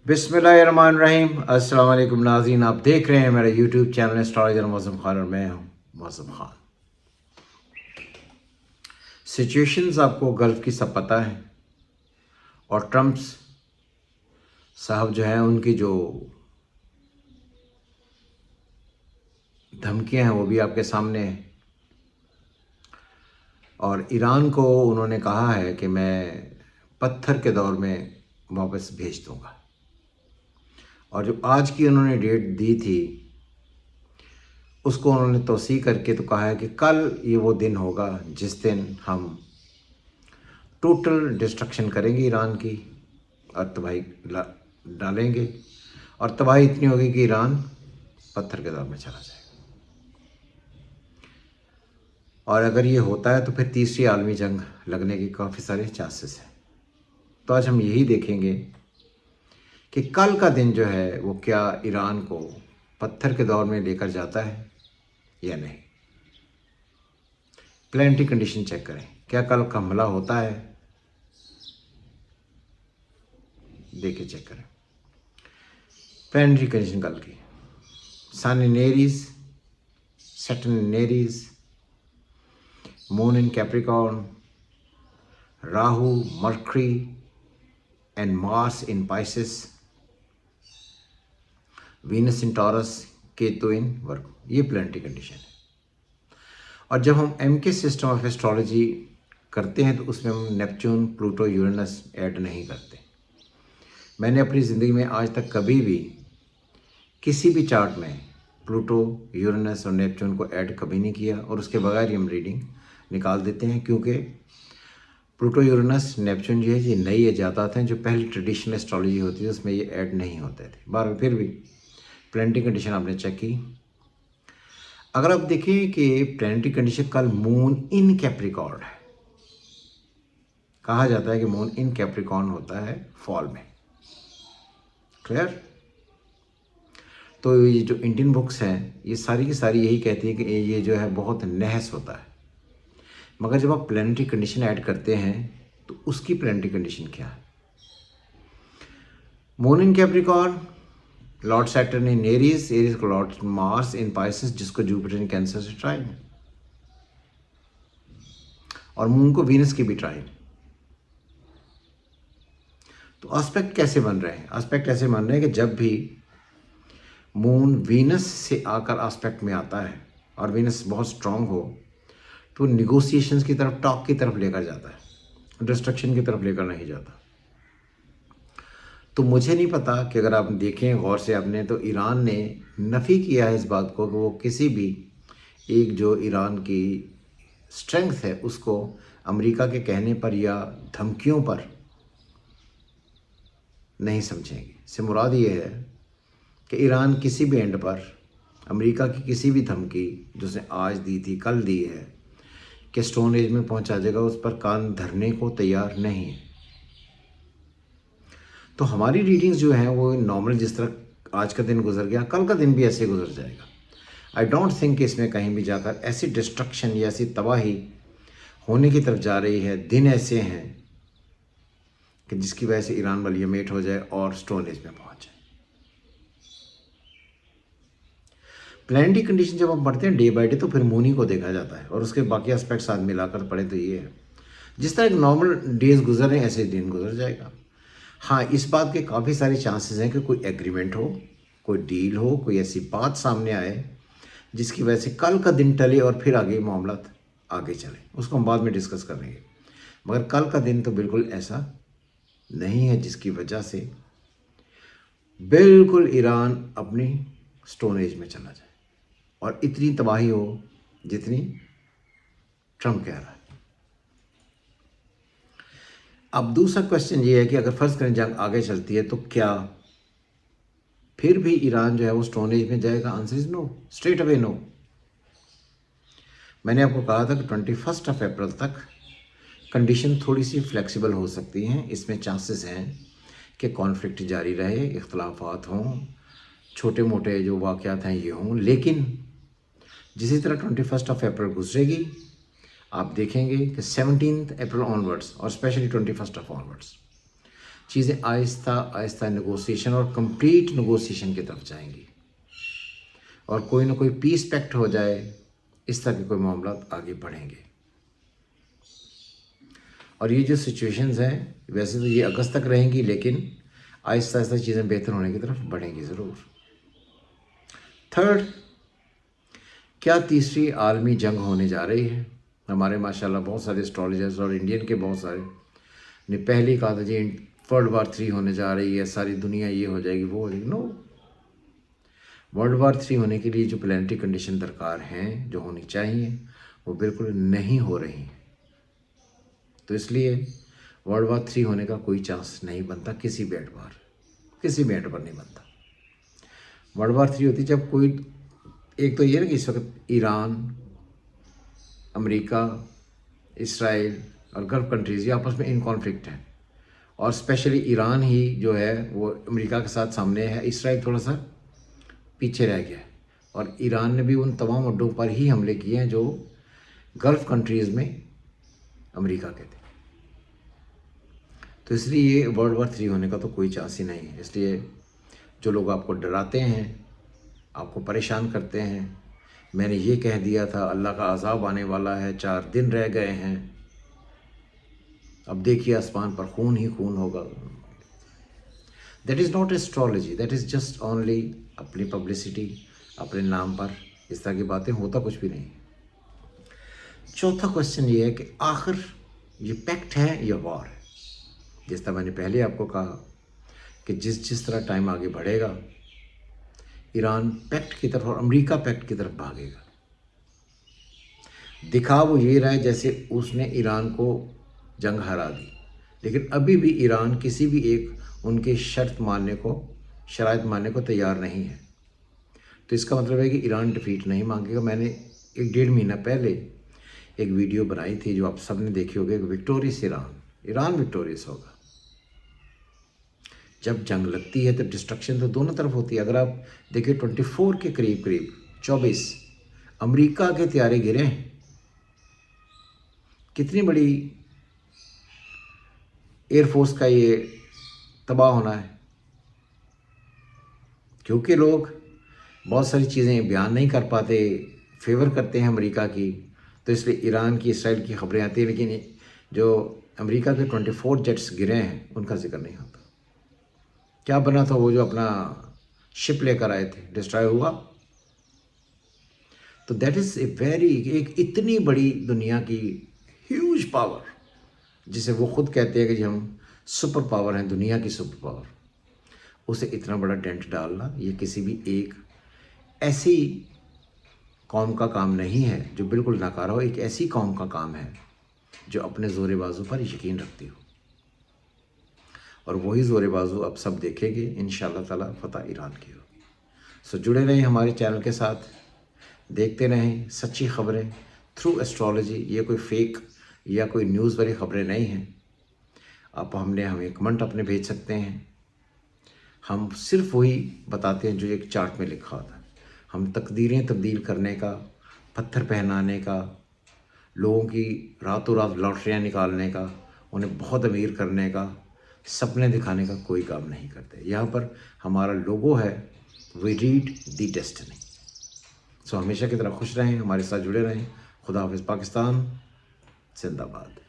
बिस्मिल्लाहिर्रहमानिर्रहीम। अस्सलाम वालेकुम नाज़रीन, आप देख रहे हैं मेरा यूट्यूब चैनल एस्ट्रोलॉजर मौसम खान और मैं हूं मौसम खान। सिचुएशंस आपको गल्फ़ की सब पता है और ट्रम्प्स साहब जो हैं उनकी जो धमकियां हैं वो भी आपके सामने हैं। और ईरान को उन्होंने कहा है कि मैं पत्थर के दौर में वापस भेज दूंगा। और जो आज की उन्होंने डेट दी थी उसको उन्होंने तौसीह करके तो कहा है कि कल ये वो दिन होगा जिस दिन हम टोटल डिस्ट्रक्शन करेंगे ईरान की और तबाही डालेंगे। और तबाही इतनी होगी कि ईरान पत्थर के दौर में चला जाएगा। और अगर ये होता है तो फिर तीसरी आलमी जंग लगने के काफ़ी सारे चांसेस हैं। तो आज हम यही देखेंगे कि कल का दिन जो है वो क्या ईरान को पत्थर के दौर में लेकर जाता है या नहीं। प्लानिटरी कंडीशन चेक करें, क्या कल का हमला होता है, देखिए चेक करें। प्लानिटरी कंडीशन कल की, sun in Aries, Saturn in Aries, moon in Capricorn, Rahu, Mercury and Mars in Pisces, Venus in Taurus, Ketu in Virgo. ये प्लानिटरी कंडीशन है। और जब हम एमके सिस्टम ऑफ एस्ट्रोलॉजी करते हैं तो उसमें हम नेपच्यून, प्लूटो, यूरेनस ऐड नहीं करते। मैंने अपनी ज़िंदगी में आज तक कभी भी किसी भी चार्ट में प्लूटो, यूरेनस और नेपच्यून को ऐड कभी नहीं किया और उसके बगैर ही हम रीडिंग निकाल देते हैं, क्योंकि प्लूटो, यूरेनस, नेपच्यून जो है ये नई ईजादात हैं जो पहली ट्रेडिशनल एस्ट्रोलॉजी होती है उसमें ये ऐड नहीं होते थे। बार फिर भी प्लानिटरी कंडीशन आपने चेक की। अगर आप देखें कि प्लानिटरी कंडीशन कल मून इन कैप्रिकॉर्न है, कहा जाता है कि मून इन कैप्रिकॉर्न होता है फॉल में। क्लियर? तो ये जो इंडियन बुक्स हैं ये सारी की सारी यही कहती है कि ये जो है बहुत नहस होता है। मगर जब आप प्लानिटरी कंडीशन ऐड करते हैं तो उसकी प्लानिटरी कंडीशन क्या है? Moon in Capricorn, Lord Saturn in Aries, Aries को लॉर्ड मार्स इन पाइसेस, जिसको जुपिटर इन कैंसर से ट्राइन, और मून को वीनस की भी ट्राइन। तो एस्पेक्ट कैसे बन रहे हैं? एस्पेक्ट ऐसे बन रहे हैं कि जब भी मून वीनस से आकर एस्पेक्ट में आता है और वीनस बहुत स्ट्रांग हो तो निगोशिएशंस की तरफ, टॉक की तरफ लेकर जाता है, डिस्ट्रक्शन की तरफ लेकर नहीं जाता। तो मुझे नहीं पता कि अगर आप देखें गौर से आपने तो ईरान ने नफ़ी किया है इस बात को कि वो किसी भी एक जो ईरान की स्ट्रेंथ है उसको अमेरिका के कहने पर या धमकियों पर नहीं समझेंगे। से मुराद ये है कि ईरान किसी भी एंड पर अमेरिका की किसी भी धमकी जो उसने आज दी थी, कल दी है कि स्टोन एज में पहुंचा जाएगा, उस पर कान धरने को तैयार नहीं है। तो हमारी रीडिंग्स जो हैं वो नॉर्मल, जिस तरह आज का दिन गुजर गया कल का दिन भी ऐसे गुजर जाएगा। आई डोंट थिंक कि इसमें कहीं भी जाकर ऐसी डिस्ट्रक्शन या ऐसी तबाही होने की तरफ जा रही है। दिन ऐसे हैं कि जिसकी वजह से ईरान बलियमेट हो जाए और स्टोन एज में पहुंच जाए। प्लानिटरी कंडीशन जब हम पढ़ते हैं डे बाई डे तो फिर मून ही को देखा जाता है और उसके बाकी एस्पेक्ट साथ मिलाकर पढ़े तो ये है जिस तरह नॉर्मल डेज गुजर रहे हैं ऐसे दिन गुजर जाएगा। हाँ, इस बात के काफ़ी सारे चांसेस हैं कि कोई एग्रीमेंट हो, कोई डील हो, कोई ऐसी बात सामने आए जिसकी वजह से कल का दिन टले और फिर आगे मामला आगे चले। उसको हम बाद में डिस्कस करेंगे। मगर कल का दिन तो बिल्कुल ऐसा नहीं है जिसकी वजह से बिल्कुल ईरान अपनी स्टोन एज में चला जाए और इतनी तबाही हो जितनी ट्रम्प कह रहा है। अब दूसरा क्वेश्चन ये है कि अगर फर्ज करें जंग आगे चलती है तो क्या फिर भी ईरान जो है वो स्टोन एज में जाएगा? Answer is no, straight away no. मैंने आपको कहा था कि 21 अप्रैल तक कंडीशन थोड़ी सी फ्लेक्सिबल हो सकती हैं। इसमें चांसेस हैं कि कॉन्फ्लिक्ट जारी रहे, इख्तलाफात हों, छोटे मोटे जो वाक़यात हैं ये हों। लेकिन जिसी तरह 21 अप्रैल गुजरेगी आप देखेंगे कि 17 अप्रैल ऑनवर्ड्स और स्पेशली 21 ऑनवर्ड्स चीज़ें आहिस्ता आहिस्ता नेगोशिएशन और कंप्लीट नेगोशिएशन की तरफ जाएंगी और कोई ना कोई पीस पैक्ट हो जाए, इस तरह के कोई मामला आगे बढ़ेंगे। और ये जो सिचुएशंस हैं वैसे तो ये अगस्त तक रहेंगी, लेकिन आहिस्ता आहिस्ता चीज़ें बेहतर होने की तरफ बढ़ेंगी ज़रूर। थर्ड, क्या तीसरी आलमी जंग होने जा रही है? हमारे माशाल्लाह बहुत सारे एस्ट्रोलॉजर्स और इंडियन के बहुत सारे ने पहले ही कहा था जी वर्ल्ड वार 3 होने जा रही है, सारी दुनिया ये हो जाएगी वो हो जाएगी। नो, वर्ल्ड वार 3 होने के लिए जो प्लानिटरी कंडीशन दरकार हैं, जो होनी चाहिए, वो बिल्कुल नहीं हो रही हैं। तो इसलिए वर्ल्ड वार 3 होने का कोई चांस नहीं बनता, किसी भी एट पर नहीं बनता। वर्ल्ड वार 3 होती जब कोई, एक तो ये ना कि इस वक्त ईरान, अमेरिका, इसराइल और गल्फ कंट्रीज़ ये आपस में इन कॉन्फ्लिक्ट हैं, और स्पेशली ईरान ही जो है वो अमेरिका के साथ सामने है, इसराइल थोड़ा सा पीछे रह गया है, और ईरान ने भी उन तमाम अड्डों पर ही हमले किए हैं जो गल्फ कंट्रीज़ में अमेरिका के थे। तो इसलिए ये वर्ल्ड वार 3 होने का तो कोई चांस ही नहीं है। इसलिए जो लोग आपको डराते हैं, आपको परेशान करते हैं, मैंने ये कह दिया था अल्लाह का अज़ाब आने वाला है, 4 दिन रह गए हैं, अब देखिए आसमान पर खून ही खून होगा, that is not astrology, that is just only अपनी पब्लिसिटी, अपने नाम पर इस तरह की बातें, होता कुछ भी नहीं। चौथा क्वेश्चन ये है कि आखिर ये पैक्ट है या वॉर है? जिस तरह मैंने पहले आपको कहा कि जिस तरह टाइम आगे बढ़ेगा, ईरान पैक्ट की तरफ और अमेरिका पैक्ट की तरफ भागेगा। दिखा वो ये रहा है जैसे उसने ईरान को जंग हरा दी, लेकिन अभी भी ईरान किसी भी एक उनके शराइत मानने को तैयार नहीं है। तो इसका मतलब है कि ईरान डिफीट नहीं मांगेगा। मैंने 1-1.5 महीना पहले एक वीडियो बनाई थी जो आप सब ने देखी होगी, विक्टोरियस ईरान विक्टोरियस होगा। जब जंग लगती है तो डिस्ट्रक्शन तो दोनों तरफ होती है। अगर आप देखिए 24 के करीब 24 अमेरिका के त्यारे गिरे हैं, कितनी बड़ी एयरफोर्स का ये तबाह होना है, क्योंकि लोग बहुत सारी चीज़ें बयान नहीं कर पाते, फेवर करते हैं अमेरिका की, तो इसलिए ईरान की, इसराइल की खबरें आती हैं, लेकिन जो अमेरिका के 24 जेट्स गिरे हैं उनका जिक्र नहीं होता। क्या बना था वो जो अपना शिप लेकर आए थे, डिस्ट्रॉय हुआ। तो दैट इज़ एक इतनी बड़ी दुनिया की ह्यूज पावर, जिसे वो खुद कहते हैं कि हम सुपर पावर हैं, दुनिया की सुपर पावर, उसे इतना बड़ा डेंट डालना ये किसी भी एक ऐसी कौम का काम नहीं है जो बिल्कुल नाकारा हो। एक ऐसी कौम का काम है जो अपने ज़ोरे बाजू पर यकीन रखती हो, और वही ज़ोरे बाजू अब सब देखेंगे। इंशाअल्लाह ताला फतह ईरान की होगी। सो जुड़े रहें हमारे चैनल के साथ, देखते रहें सच्ची खबरें थ्रू एस्ट्रोलॉजी। ये कोई फेक या कोई न्यूज़ वाली खबरें नहीं हैं। आप हमें कमेंट अपने भेज सकते हैं। हम सिर्फ वही बताते हैं जो एक चार्ट में लिखा होता है। हम तकदीरें तब्दील करने का, पत्थर पहनाने का, लोगों की रातों रात लॉटरियाँ निकालने का, उन्हें बहुत अमीर करने का, सपने दिखाने का कोई काम नहीं करते। यहाँ पर हमारा लोगो है, वी रीड द डेस्टिनी। सो हमेशा की तरह खुश रहें, हमारे साथ जुड़े रहें। खुदा हाफिज़। पाकिस्तान जिंदाबाद।